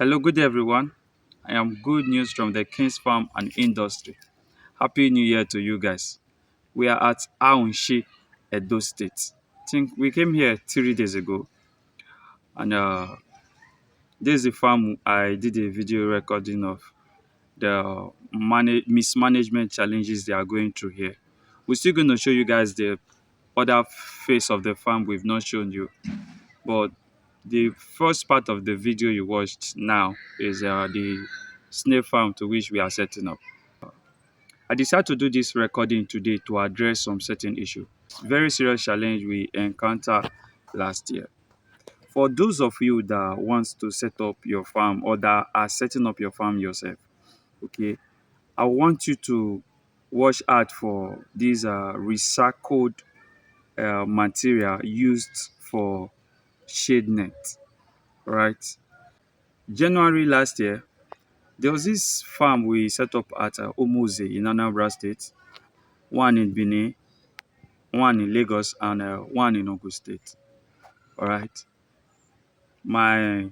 Hello, good day, everyone. I am good news from the King's Farm and Industry. Happy New Year to you guys. We are at Aunshi, Edo State. I think we came here 3 days ago, and this is the farm I did a video recording of the mismanagement challenges they are going through here. We're still going to show you guys the other face of the farm we've not shown you, but the first part of the video you watched now is the snail farm to which we are setting up. I decided to do this recording today to address some certain issue. Very serious challenge we encountered last year. For those of you that wants to set up your farm or that are setting up your farm yourself, okay, I want you to watch out for this recycled material used for shade net, right? January last year, there was this farm we set up at Omoze in Anambra State, one in Benin, one in Lagos, and one in Ogun State. All right. My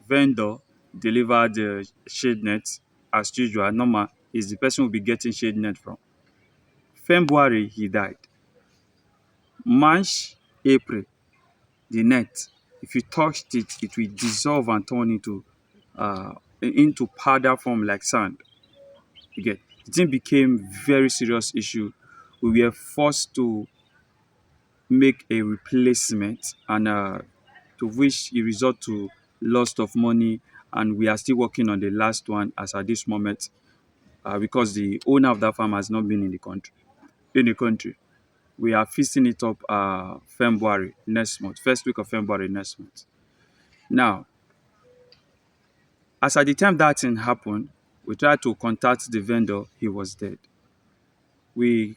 vendor delivered the shade net as usual. Normal is the person will be getting shade net from. February he died. March, April, the net. If you touched it, it will dissolve and turn into powder form like sand. You get the thing became very serious issue. We were forced to make a replacement and to which it result to loss of money, and we are still working on the last one as at this moment because the owner of that farm has not been in the country. We are fixing it up February next month, first week of February next month. Now, as at the time that thing happened, we tried to contact the vendor. He was dead. We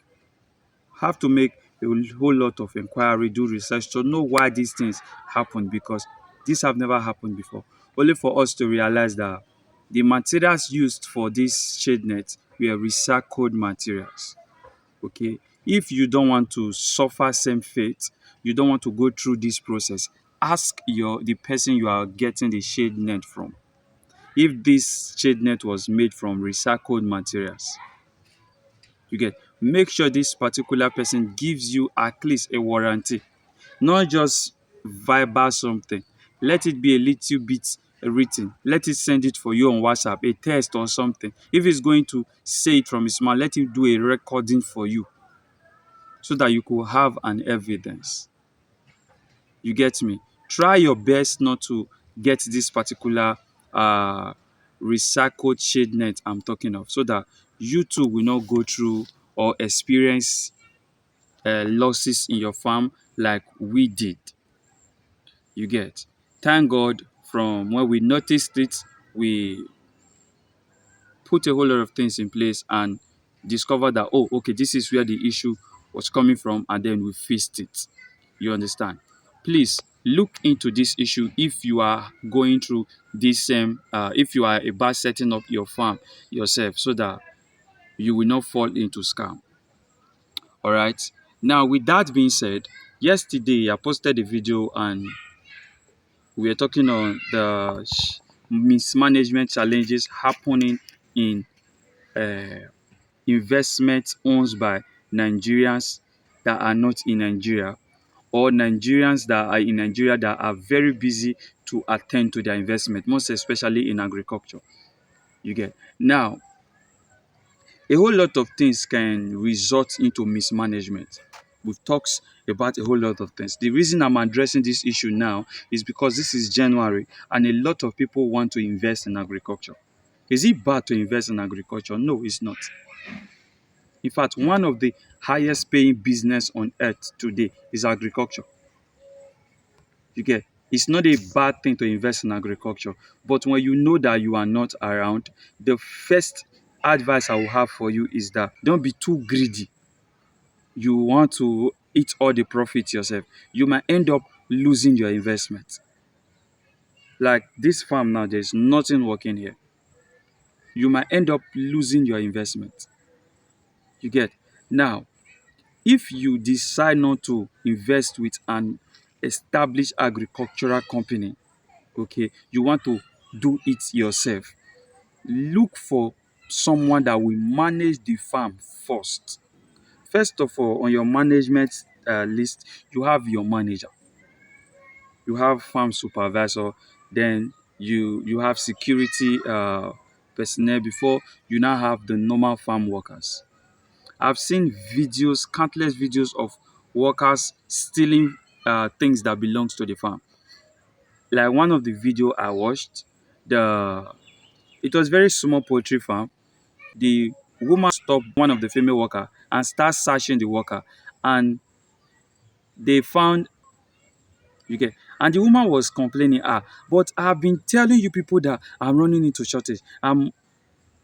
have to make a whole lot of inquiry, do research to know why these things happen, because these have never happened before. Only for us to realize that the materials used for this shade net were recycled materials. Okay, if you don't want to suffer same fate, you don't want to go through this process, ask the person you are getting the shade net from if this shade net was made from recycled materials. You get, make sure this particular person gives you at least a warranty, not just verbal something. Let it be a little bit written. Let it send it for you on WhatsApp, a text or something. If he's going to say it from his mouth, let him do a recording for you so that you could have an evidence. You get me? Try your best not to get this particular uh, recycled shade net I'm talking of, so that you too will not go through or experience losses in your farm like we did. You get? Thank God, from when we noticed it, we put a whole lot of things in place and discovered that, oh, okay, this is where the issue was coming from, and then we fixed it. You understand? Please look into this issue if you are going through this same, if you are about setting up your farm yourself, so that you will not fall into scam. All right. Now, with that being said, yesterday I posted a video and we were talking on the mismanagement challenges happening in uh, investments owned by Nigerians that are not in Nigeria, or Nigerians that are in Nigeria that are very busy to attend to their investment, most especially in agriculture. You get? Now, a whole lot of things can result into mismanagement. We've talked about a whole lot of things. The reason I'm addressing this issue now is because this is January and a lot of people want to invest in agriculture. Is it bad to invest in agriculture? No, it's not. In fact, one of the highest paying business on earth today is agriculture. You get? It's not a bad thing to invest in agriculture, but when you know that you are not around, the first advice I will have for you is that don't be too greedy. You want to eat all the profits yourself. You might end up losing your investment. Like this farm now, there's nothing working here. You might end up losing your investment. You get? Now, if you decide not to invest with an established agricultural company, okay, you want to do it yourself. Look for someone that will manage the farm first. First of all, on your management list, you have your manager, you have farm supervisor, then you have security personnel before you now have the normal farm workers. I've seen videos, countless videos of workers stealing things that belongs to the farm. Like one of the video I watched, the it was very small poultry farm. The woman stopped one of the female worker and start searching the worker, and they found, you get, and the woman was complaining, but I've been telling you people that I'm running into shortage, I'm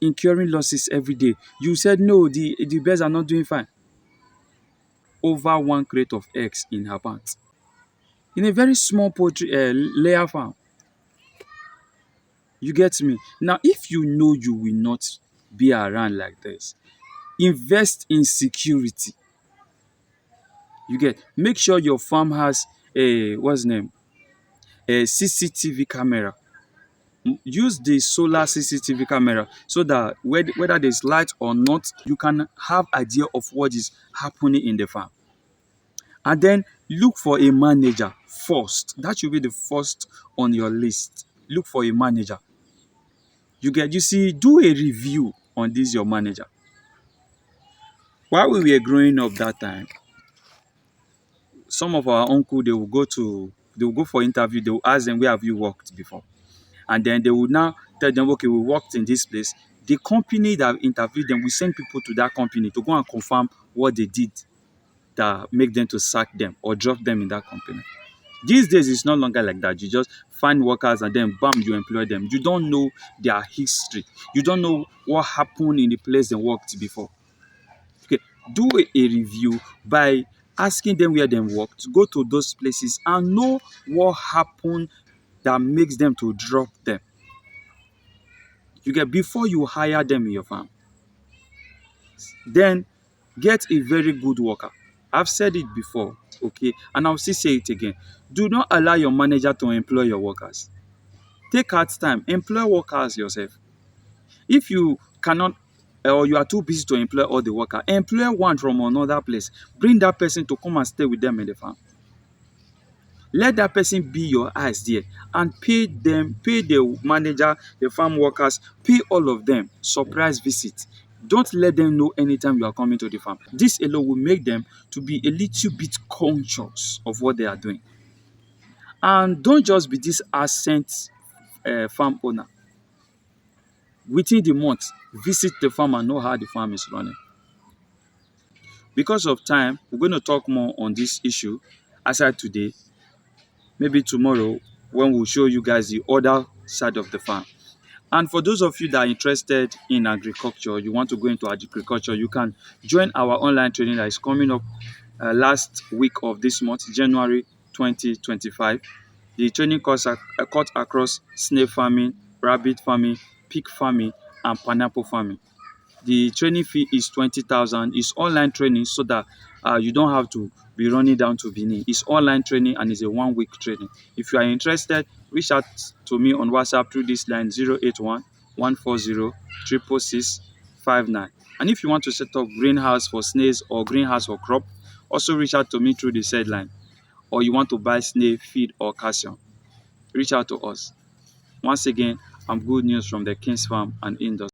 incurring losses every day. You said no, the birds are not doing fine. Over one crate of eggs in her pants in a very small poultry layer farm. You get me? Now, if you know you will not be around like this, invest in security. You get, make sure your farm has a what's the name? A CCTV camera. Use the solar CCTV camera so that whether there's light or not, you can have idea of what is happening in the farm. And then look for a manager first. That should be the first on your list. Look for a manager. You see, do a review on this your manager. While we were growing up that time, some of our uncle, they will go for interview, they will ask them, where have you worked before? And then they will now tell them, okay, we worked in this place. The company that interviewed them will send people to that company to go and confirm what they did that make them to sack them or drop them in that company. These days, it's no longer like that. You just find workers and then bam, you employ them. You don't know their history. You don't know what happened in the place they worked before. Okay, do a review by asking them where they worked. Go to those places and know what happened that makes them to drop them. You get, before you hire them in your farm. Then get a very good worker. I've said it before, okay, and I'll still say it again. Do not allow your manager to employ your workers. Take out time, employ workers yourself. If you cannot or you are too busy to employ all the worker, employ one from another place. Bring that person to come and stay with them in the farm. Let that person be your eyes there and pay them, pay the manager, the farm workers, pay all of them surprise visit. Don't let them know anytime you are coming to the farm. This alone will make them to be a little bit conscious of what they are doing. And don't just be this absent farm owner. Within the month, visit the farm and know how the farm is running. Because of time, we're going to talk more on this issue aside today. Maybe tomorrow when we'll show you guys the other side of the farm. And for those of you that are interested in agriculture, you want to go into agriculture, you can join our online training that is coming up last week of this month, January 2025. The training course are cut across snail farming, rabbit farming, pig farming, and pineapple farming. The training fee is 20,000. It's online training so that you don't have to be running down to Benin. It's online training and it's a 1 week training. If you are interested, reach out to me on WhatsApp through this line 081 140 66659. And if you want to set up greenhouse for snails or greenhouse for crop, also reach out to me through the said line. Or you want to buy snail feed or calcium, reach out to us. Once again, I'm Good News from the King's Farm and Industry.